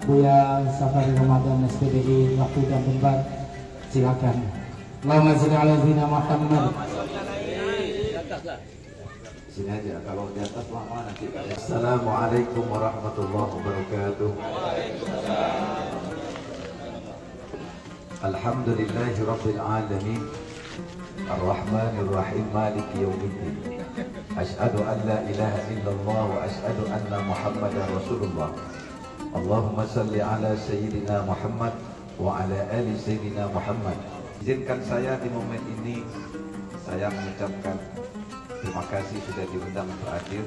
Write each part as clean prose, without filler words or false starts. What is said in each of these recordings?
Buya Safari Ramadan SPDI waktu dan tempat silakan. Allahumma sholli ala sayyidina Muhammad. Sini aja, kalau di atas lama nanti. Assalamualaikum warahmatullahi wabarakatuh. Alhamdulillahi rabbil alamin, Ar-Rahmanir Rahim, Maliki yaumiddin. Asyhadu an la ilaha illallah wa asyhadu anna Muhammadar Rasulullah. Allahumma salli ala sayyidina Muhammad wa ala ali sayyidina Muhammad. Izinkan saya di momen ini saya mengucapkan terima kasih sudah diundang untuk hadir,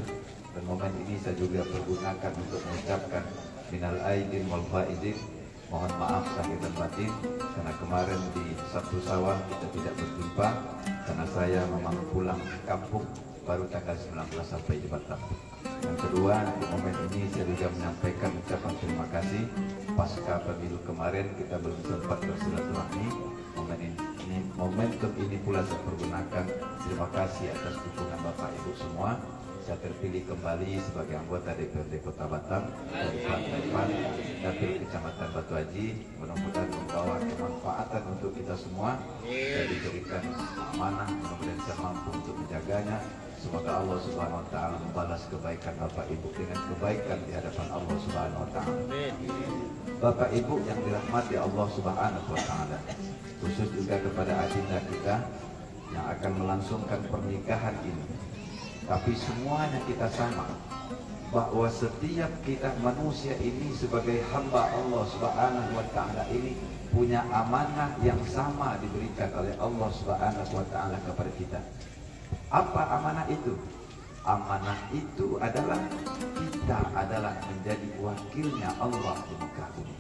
dan momen ini saya juga pergunakan untuk mengucapkan minal aidin wal faizin, mohon maaf lahir dan batin karena kemarin di Sabtu Sawal kita tidak berjumpa karena saya memang pulang kampung baru tanggal 19 sampai di Batam. Yang kedua, di momen ini saya juga menyampaikan ucapan terima kasih pasca pemilu kemarin kita belum sempat bersilaturahmi. Momentum ini pula saya pergunakan terima kasih atas dukungan Bapak Ibu semua. Saya terpilih kembali sebagai anggota DPRD Kota Batam dari Partai PAN Dapil Kecamatan Batu Haji. Mudah-mudahan membawa kemanfaatan untuk kita semua. Saya diberikan amanah, mudah-mudahan saya mampu untuk menjaganya. Semoga Allah Subhanahu wa Ta'ala membalas kebaikan Bapak Ibu dengan kebaikan di hadapan Allah Subhanahu wa Ta'ala. Bapak Ibu yang dirahmati Allah Subhanahu wa Ta'ala, khusus juga kepada adinda kita yang akan melangsungkan pernikahan ini. Tapi semuanya kita sama, bahwa setiap kita manusia ini sebagai hamba Allah Subhanahu wa Ta'ala ini punya amanah yang sama diberikan oleh Allah Subhanahu wa Ta'ala kepada kita. Apa amanah itu? Amanah itu adalah kita adalah menjadi wakilnya Allah di muka bumi.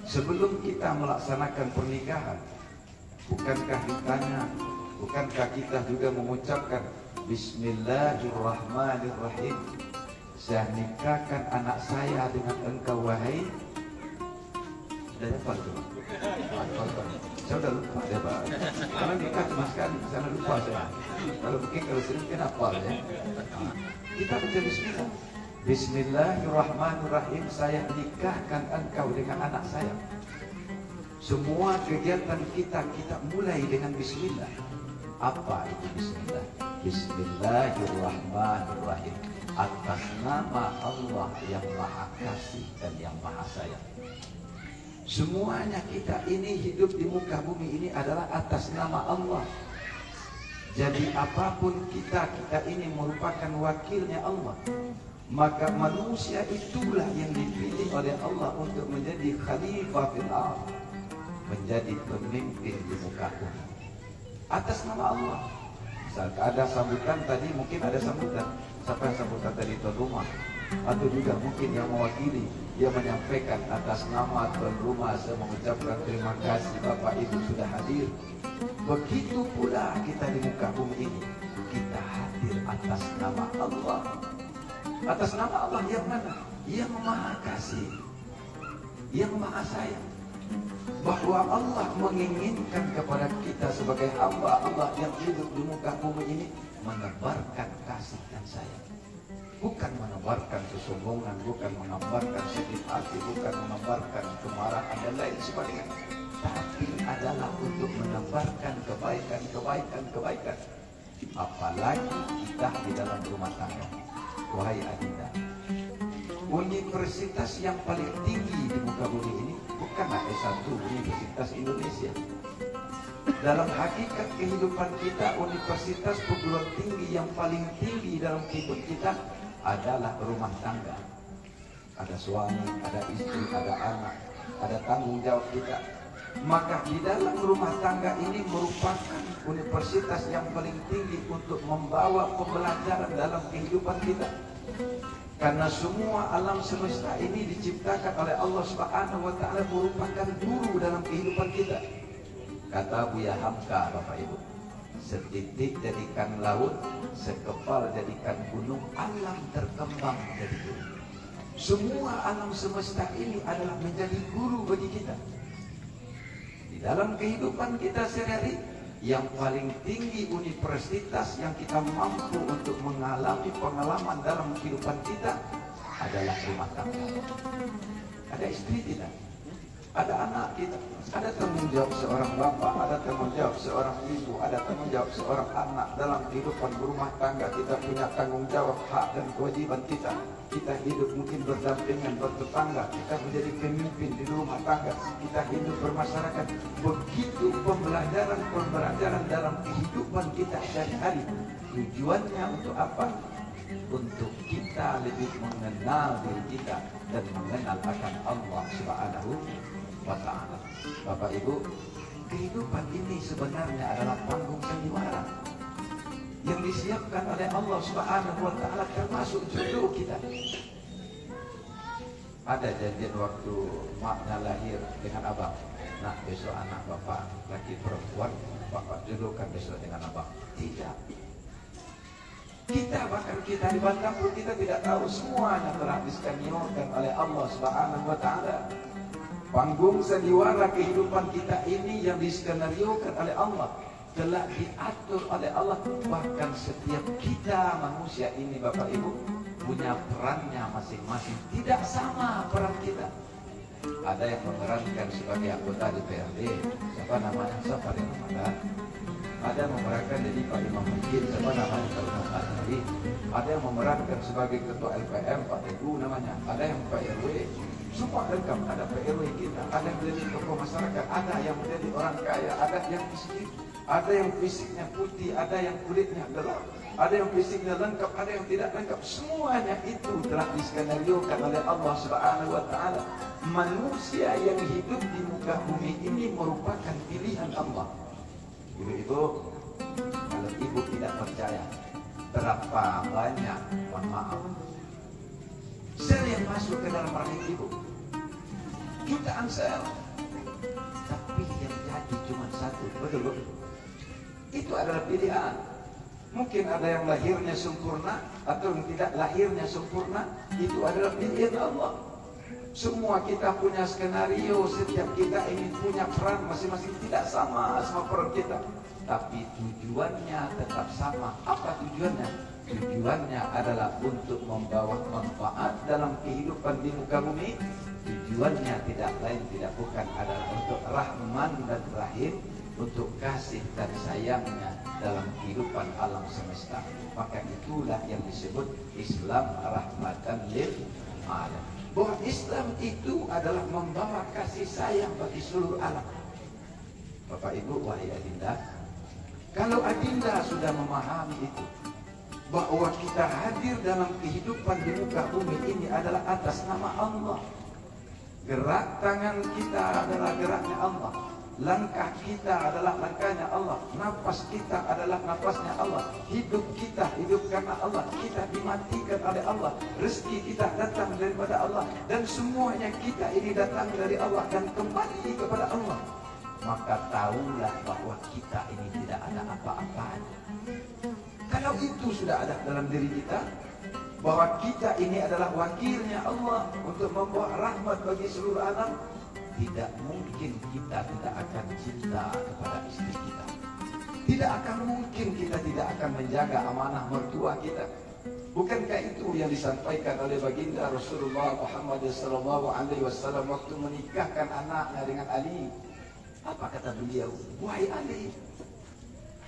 Sebelum kita melaksanakan pernikahan, bukankah kita juga mengucapkan Bismillahirrahmanirrahim, saya nikahkan anak saya dengan engkau wahai. Sudah hafal tuh? Saya sudah lupa ya Pak. Karena nikah cuma sekali, sana lupa saya. Kalau mungkin kalau sering kan hafal ya. Kita baca Bismillah. Bismillahirrahmanirrahim, saya nikahkan engkau dengan anak saya. Semua kegiatan kita mulai dengan Bismillah. Apa itu Bismillah? Bismillahirrahmanirrahim, atas nama Allah yang Maha Kasih dan yang Maha Sayang. Semuanya kita ini hidup di muka bumi ini adalah atas nama Allah. Jadi apapun kita ini merupakan wakilnya Allah. Maka manusia itulah yang dipilih oleh Allah untuk menjadi khalifah fil ardh, menjadi pemimpin di muka bumi atas nama Allah. Misal ada sambutan tadi, mungkin ada sambutan. Siapa yang sambutan tadi tuan rumah? Atau juga mungkin yang mewakili, dia menyampaikan atas nama tuan rumah, saya mengucapkan terima kasih Bapak Ibu sudah hadir. Begitu pula kita di muka bumi ini, kita hadir atas nama Allah. Atas nama Allah yang mana? Yang Maha Kasih, yang Maha Sayang. Bahwa Allah menginginkan kepada kita sebagai hamba Allah yang hidup di muka bumi ini menebarkan kasih dan sayang. Bukan menebarkan kesombongan, bukan menebarkan sedih hati, bukan menebarkan kemarahan dan lain sebagainya. Tapi adalah untuk menebarkan kebaikan. Apalagi kita di dalam rumah tangga. Wahai adinda, universitas yang paling tinggi di muka bumi ini bukanlah S1 Universitas Indonesia. Dalam hakikat kehidupan kita, universitas perguruan tinggi yang paling tinggi dalam kehidupan kita adalah rumah tangga. Ada suami, ada istri, ada anak, ada tanggung jawab kita. Maka di dalam rumah tangga ini merupakan universitas yang paling tinggi untuk membawa pembelajaran dalam kehidupan kita. Karena semua alam semesta ini diciptakan oleh Allah Subhanahu wa Ta'ala merupakan guru dalam kehidupan kita. Kata Buya Hamka, Bapak Ibu, setitik jadikan laut, sekepal jadikan gunung, alam terkembang menjadi guru. Semua alam semesta ini adalah menjadi guru bagi kita. Di dalam kehidupan kita sehari-hari, yang paling tinggi universitas yang kita mampu untuk mengalami pengalaman dalam kehidupan kita adalah rumah tangga. Ada istri kita, ada anak kita, ada tanggung jawab seorang bapak, ada tanggung jawab seorang ibu, ada tanggung jawab seorang anak dalam kehidupan berumah tangga. Kita punya tanggung jawab, hak dan kewajiban kita. Kita hidup mungkin berdampingan, bertetangga, kita menjadi pemimpin di rumah tangga, kita hidup bermasyarakat. Begitu pembelajaran dalam kehidupan kita sehari-hari. Tujuannya untuk apa? Untuk kita lebih mengenal diri kita dan mengenal akan Allah Subhanahu wa Ta'ala. Bapak Ibu, kehidupan ini sebenarnya adalah panggung sandiwara yang disiapkan oleh Allah Subhanahu wa Ta'ala, termasuk jodoh kita. Ada janjian waktu maknya lahir dengan abang, nah besok anak bapak laki perempuan, bapak jodohkan besok dengan abang. Tidak. Kita bahkan kita di Batam pun kita tidak tahu semuanya telah diskenyorkan oleh Allah Subhanahu wa Ta'ala. Panggung sandiwara kehidupan kita ini yang diskenariokan oleh Allah, telah diatur oleh Allah. Bahkan setiap kita manusia ini Bapak Ibu punya perannya masing-masing. Tidak sama peran kita. Ada yang memerankan sebagai anggota DPRD, siapa namanya, siapa yang Ramadan. Ada yang memerankan jadi Pak Imam Masjid, siapa namanya, kalau Mas Ari. Ada yang memerankan sebagai ketua LPM, Pak Teguh namanya. Ada yang Pak RW, semua lengkap. Ada Pak RW kita, ada yang menjadi tokoh masyarakat, ada yang menjadi orang kaya, ada yang miskin, ada yang fisiknya putih, ada yang kulitnya gelap, ada yang fisiknya lengkap, ada yang tidak lengkap. Semuanya itu telah diskenariokan oleh Allah Subhanahu wa Ta'ala. Manusia yang hidup di muka bumi ini merupakan pilihan Allah. Ibu-ibu, kalau ibu tidak percaya berapa banyak, mohon maaf, sel yang masuk ke dalam rahim ibu, jutaan sel, tapi yang jadi cuma satu. Betul? Itu adalah pilihan. Mungkin ada yang lahirnya sempurna atau yang tidak lahirnya sempurna. Itu adalah pilihan Allah. Semua kita punya skenario, setiap kita ingin punya peran masing-masing. Tidak sama peran kita, tapi tujuannya tetap sama. Apa tujuannya? Tujuannya adalah untuk membawa manfaat dalam kehidupan di muka bumi. Tujuannya tidak lain tidak bukan adalah untuk Rahman dan Rahim, untuk kasih dan sayangnya dalam kehidupan alam semesta. Maka itulah yang disebut Islam rahmatan lil alamin. Bahwa Islam itu adalah membawa kasih sayang bagi seluruh alam. Bapak Ibu, wahai adinda, kalau adinda sudah memahami itu, bahwa kita hadir dalam kehidupan di muka bumi ini adalah atas nama Allah. Gerak tangan kita adalah geraknya Allah. Langkah kita adalah langkahnya Allah. Nafas kita adalah nafasnya Allah. Hidup kita hidup karena Allah. Kita dimatikan oleh Allah. Rezeki kita datang daripada Allah. Dan semuanya kita ini datang dari Allah dan kembali kepada Allah. Maka tahulah bahwa kita ini tidak ada apa-apanya. Kalau itu sudah ada dalam diri kita, bahwa kita ini adalah wakilnya Allah untuk membawa rahmat bagi seluruh alam, tidak mungkin kita tidak akan cinta kepada istri kita. Tidak akan mungkin kita tidak akan menjaga amanah mertua kita. Bukankah itu yang disampaikan oleh baginda Rasulullah Muhammad SAW waktu menikahkan anaknya dengan Ali? Apa kata beliau? Wahai Ali,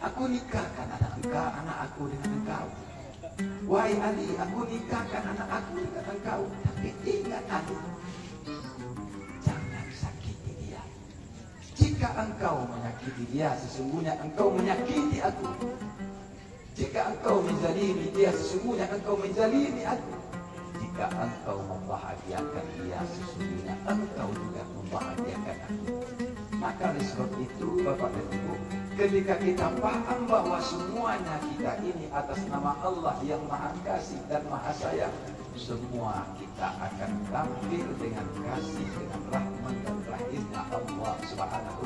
aku nikahkan anak aku dengan engkau. Wahai Ali, aku nikahkan anak aku dengan engkau. Tapi ingat Ali, jangan sakiti dia. Jika engkau menyakiti dia, sesungguhnya engkau menyakiti aku. Jika engkau menzalimi dia, sesungguhnya engkau menzalimi aku. Jika engkau membahagiakan dia, sesungguhnya engkau juga membahagiakan aku. Maka oleh sebab itu Bapak dan Ibu, ketika kita paham bahwa semuanya kita ini atas nama Allah yang Maha Kasih dan Maha Sayang, semua kita akan tampil dengan kasih, dengan rahmat dan rahimnya Allah Subhanahu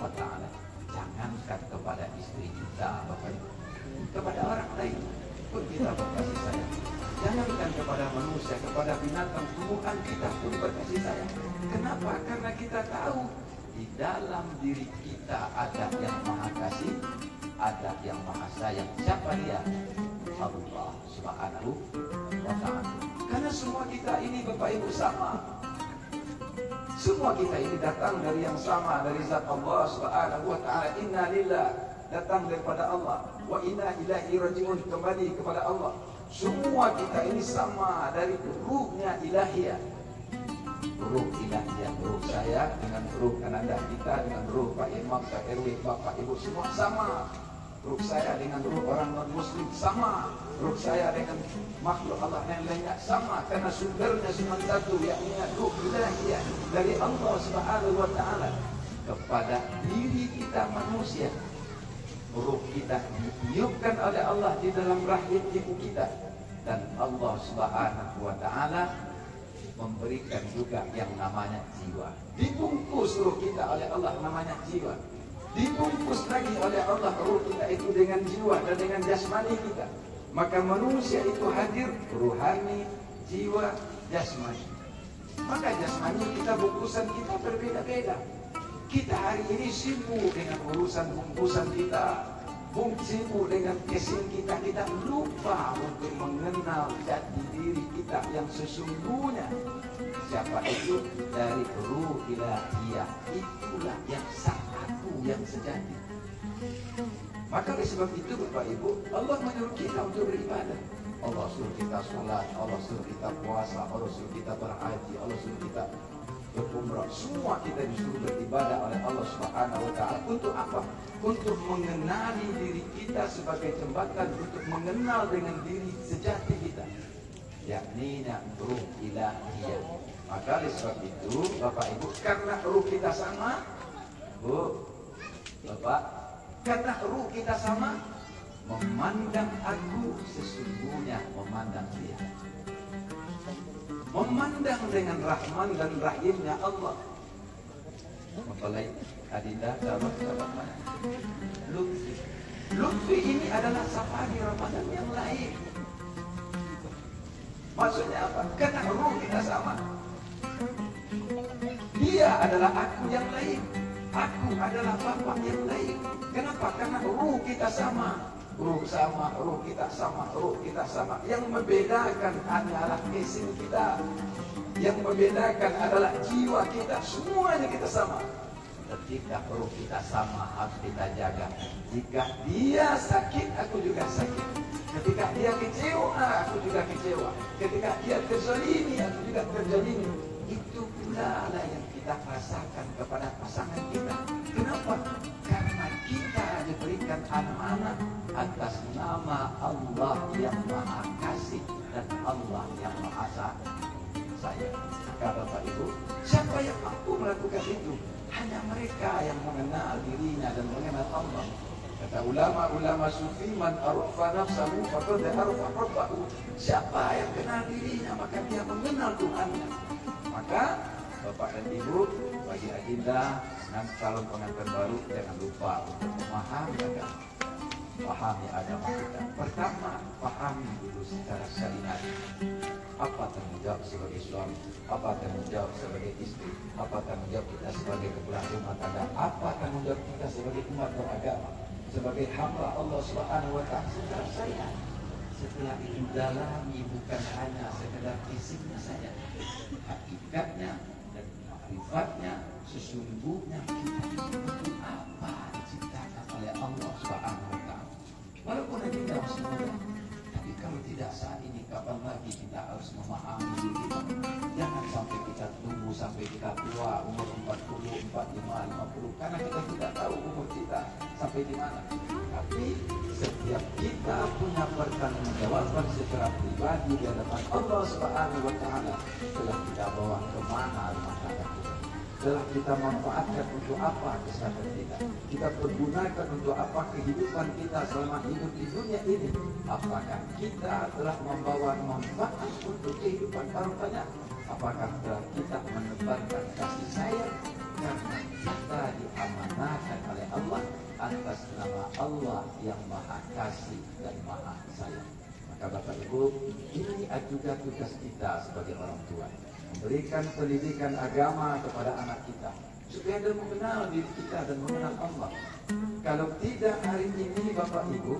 wa Ta'ala. Jangankan kepada istri kita, Bapak Ibu, kepada orang lain pun kita berkasih sayang. Jangankan kepada manusia, kepada binatang, tumbuhan kita pun berkasih sayang. Kenapa? Karena kita tahu di dalam diri kita ada yang Maha Kasih, ada yang Maha Sayang. Siapa dia? Allah Subhanahu wa Ta'ala. Karena Karena semua kita ini Bapak Ibu sama. Semua kita ini datang dari yang sama, dari zat Allah Subhanahu wa taala. Inna lillah, datang daripada Allah. Wa inna ilaihi rajiun, kembali kepada Allah. Semua kita ini sama dari ruhnya ilahiyah. Ruh ilahiyah, ruh saya dengan ruh Anda, kita dengan ruh Pak Imam, Pak RW, Bapak Ibu semua sama. Ruh saya dengan ruh orang non-muslim sama. Ruh saya dengan makhluk Allah yang lainnya sama. Karena sumbernya cuma satu, yakni ruh ilahiyah dari Allah Subhanahu wa taala kepada diri kita manusia. Ruh kita ditiupkan oleh Allah di dalam rahim ibu kita, dan Allah Subhanahu wa taala memberikan juga yang namanya jiwa. Dibungkus ruh kita oleh Allah namanya jiwa. Dibungkus lagi oleh Allah ruh kita itu dengan jiwa dan dengan jasmani kita. Maka manusia itu hadir ruhani, jiwa, jasmani. Maka jasmani kita, bungkusan kita berbeda-beda. Kita hari ini sibuk dengan urusan bungkusan kita, sibuk dengan casing kita. Kita lupa untuk mengenal jati diri kita yang sesungguhnya. Siapa itu? Dari ruh ilahiyah. Itulah yang satu, yang sejati. Maka oleh sebab itu Bapak Ibu, Allah menyuruh kita untuk beribadah. Allah suruh kita sholat, Allah suruh kita puasa, Allah suruh kita berhaji, Allah suruh kita berumrah. Semua kita disuruh beribadah oleh Allah Subhanahu wa taala. Untuk apa? Untuk mengenali diri kita sebagai jembatan untuk mengenal dengan diri sejati kita, yakni ruh ilahiyah. Maka oleh sebab itu Bapak Ibu, karena ruh kita sama, Bu, Bapak, karena ruh kita sama, memandang aku sesungguhnya memandang dia. Memandang dengan Rahman dan Rahimnya Allah. Mempelai Adinda, sahabat-sahabat mana? Lutfi. Lutfi ini adalah safari Ramadan yang lain. Maksudnya apa? Karena ruh kita sama. Dia adalah aku yang lain. Aku adalah Bapak yang lain. Kenapa? Karena ruh kita sama. Ruh sama, ruh kita sama, ruh kita sama. Yang membedakan adalah casing kita. Yang membedakan adalah jiwa kita. Semuanya kita sama. Ketika ruh kita sama, harus kita jaga. Jika dia sakit, aku juga sakit. Ketika dia kecewa, aku juga kecewa. Ketika dia terzalimi, aku juga terzalimi. Itu pula lah yang kita rasakan kepada pasangan kita. Kenapa? Karena kita diberikan amanah atas nama Allah yang Maha Kasih dan Allah yang Maha Sayang. Maka Bapak Ibu, siapa yang mampu melakukan itu? Hanya mereka yang mengenal dirinya dan mengenal Allah. Kata ulama-ulama sufi, man arfa nafsahu faqad arfa rabbahu. Siapa yang kenal dirinya, maka dia mengenal Tuhannya. Maka Bapak dan Ibu, bagi Adinda dan calon pengantin baru, jangan lupa untuk memahami agama. Pahami agama kita. Pertama, pahami dulu secara syariat. Apa tanggung jawab sebagai suami? Apa tanggung jawab sebagai istri? Apa tanggung jawab kita sebagai kepala rumah tangga? Apa tanggung jawab kita sebagai umat beragama? Sebagai hamba Allah Subhanahu wa taala secara syariat. Setelah itu dalami, bukan hanya sekedar fisiknya saja. Hakikatnya dan makrifatnya, sesungguhnya kita itu apa diciptakan oleh Allah Subhanahu wa taala. Walaupun kita masih muda, tapi kalau tidak saat ini, kapan lagi kita harus memahami diri kita? Jangan sampai kita tunggu sampai kita tua, umur 40, 45, 50, karena kita tidak tahu umur kita sampai di mana. Tapi setiap kita punya pertanggungjawaban secara pribadi di hadapan Allah Subhanahu wa taala. Telah kita bawa kemana rumah tangga kita? Telah kita manfaatkan untuk apa kesehatan kita? Kita pergunakan untuk apa kehidupan kita selama hidup di dunia ini? Apakah kita telah membawa manfaat untuk kehidupan barunya? Apakah telah kita menebarkan kasih sayang? Karena kita diamanahkan oleh Allah atas nama Allah yang Maha Kasih dan Maha Sayang. Maka Bapak Ibu, ini juga tugas kita sebagai orang tua. Memberikan pendidikan agama kepada anak kita supaya dia mengenal diri kita dan mengenal Allah. Kalau tidak hari ini Bapak Ibu,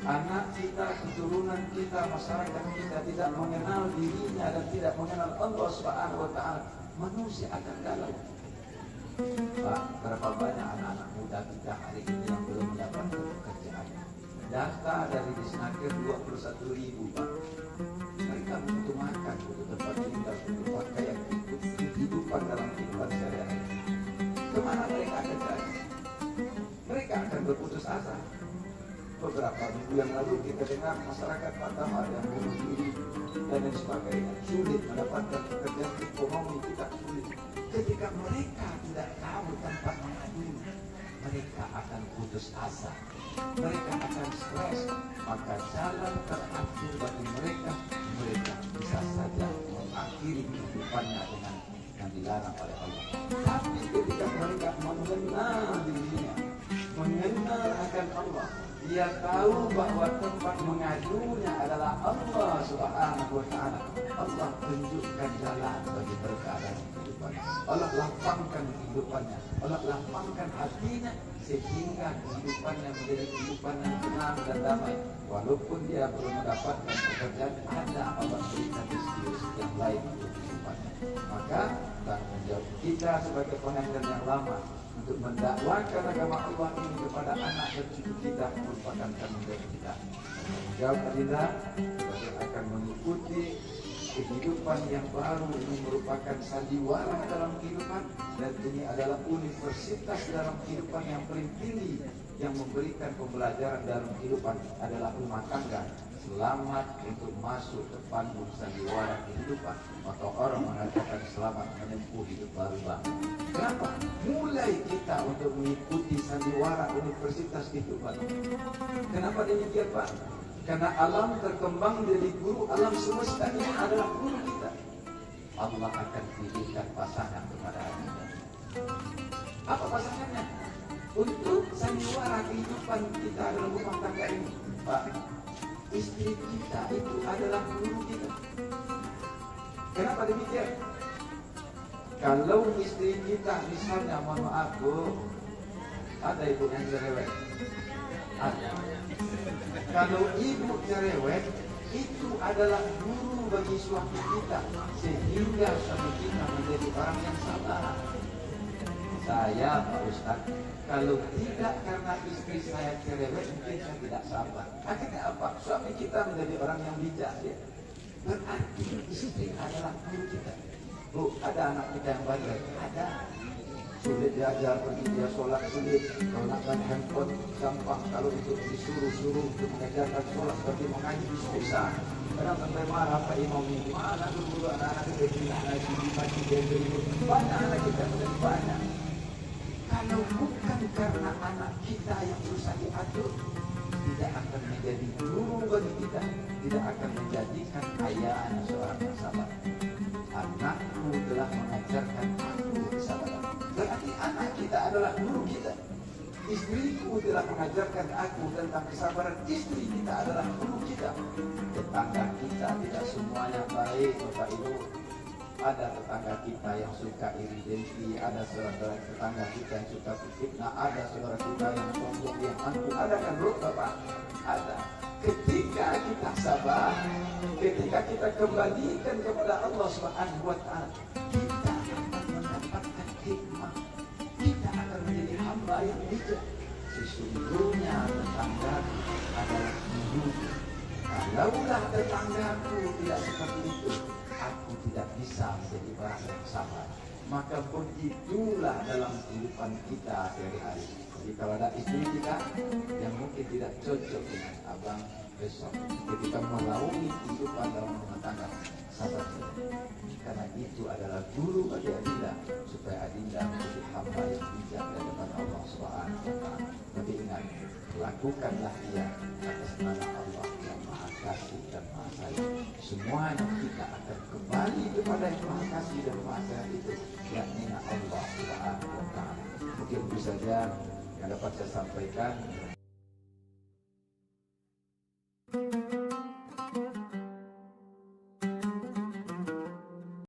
anak kita, keturunan kita, masyarakat kita tidak mengenal dirinya dan tidak mengenal Allah Subhanahu wa taala, manusia akan galau. Pak, berapa banyak anak-anak muda kita hari ini yang belum mendapatkan pekerjaan? Data dari Disnaker 21.000, Pak. Mereka butuh makan, butuh tempat tinggal, butuh pakaian, butuh kehidupan dalam kehidupan sehari-hari. Kemana mereka akan cari? Mereka akan berputus asa. Beberapa minggu yang lalu kita dengar masyarakat Batam ada yang bunuh diri dan lain sebagainya. Sulit mendapatkan pekerjaan, ekonomi kita sulit. Ketika mereka tidak tahu tempat mengadu, mereka akan putus asa, mereka akan stres. Maka jalan terakhir bagi mereka bisa saja mengakhiri kehidupannya dengan yang dilarang oleh Allah. Tapi ketika mereka mengenal dirinya, mengenal akan Allah, dia tahu bahwa tempat mengadunya adalah Allah Subhanahu wa taala. Allah tunjukkan jalan bagi mereka dalam kehidupannya. Allah lapangkan kehidupannya, Allah lapangkan hatinya sehingga kehidupannya menjadi kehidupan yang tenang dan damai. Walaupun dia belum mendapatkan pekerjaan, ada Allah berikan rezeki yang lain untuk kehidupannya. Maka tanggung jawab kita sebagai pengantin yang lama untuk mendakwakan agama Allah ini kepada anak dan cucu kita merupakan tanggung jawab kita. Tanggung jawab kita sebagai akan mengikuti kehidupan yang baru ini merupakan sandiwara dalam kehidupan, dan ini adalah universitas dalam kehidupan yang paling tinggi yang memberikan pembelajaran dalam kehidupan adalah rumah tangga. Selamat untuk masuk ke panggung sandiwara kehidupan. Maka orang mengatakan selamat menempuh hidup baru bang. Kenapa? Mulai kita untuk mengikuti sandiwara universitas kehidupan. Kenapa demikian Pak? Karena alam terkembang dari guru, alam semesta ini adalah guru kita. Allah akan pilihkan pasangan kepada kita. Apa pasangannya? Untuk sandiwara kehidupan kita dalam rumah tangga ini, Pak, istri kita itu adalah guru kita. Kenapa demikian? Kalau istri kita misalnya, mohon maaf Bu, ada ibu yang cerewet, ada. Kalau ibu cerewet, itu adalah guru bagi suami kita, sehingga suami kita menjadi orang yang sabar. Saya Pak Ustadz, kalau tidak karena istri saya cerewet, mungkin saya tidak sabar. Akhirnya apa? Suami kita menjadi orang yang bijak ya. Berarti istri adalah guru kita. Bu, ada anak kita yang bandel? Ada. Sulit diajar, pergi dia sholat sulit. Kalau nak main handphone gampang. Kalau untuk disuruh-suruh untuk mengajarkan sholat seperti mengaji susah. Kadang sampai marah Pak Imam ini. Mana dulu anak-anak kita tidak ngaji di masjid yang beribu. Banyak anak kita menjadi banyak. Kalau bukan karena anak kita yang susah diatur, tidak akan menjadi guru bagi kita, tidak akan menjadikan ayah anak seorang yang sabar. Anakku telah mengajarkan aku kesabaran. Berarti anak kita adalah guru kita. Istriku telah mengajarkan aku tentang kesabaran. Istri kita adalah guru kita. Tetangga kita tidak semuanya baik, Bapak Ibu. Ada tetangga kita yang suka iri dengki, ada saudara tetangga kita yang suka fitnah, ada saudara kita yang sombong, yang angkuh. Ada kan bro, Bapak? Ada. Ketika kita sabar, ketika kita kembalikan kepada Allah Subhanahu wa taala, kita akan mendapatkan hikmah. Kita akan menjadi hamba yang bijak. Sesungguhnya tetangga adalah guru. Kalaulah tetanggaku tidak seperti itu, aku tidak bisa menjadi orang yang sabar. Maka begitulah dalam kehidupan kita sehari-hari. Jadi kalau ada istri kita yang mungkin tidak cocok dengan abang besok, ketika melalui kehidupan dalam rumah tangga, sabar saja. Karena itu adalah guru bagi Adinda, supaya Adinda menjadi hamba yang bijak di hadapan Allah Subhanahu wa taala. Tapi ingat, lakukanlah ia atas nama Allah yang Maha Kasih dan Maha Sayang. Semuanya kita akan kembali kepada yang Maha Kasih dan Maha Sayang itu, yakni Allah Subhanahu wa taala. Mungkin itu saja yang dapat saya sampaikan.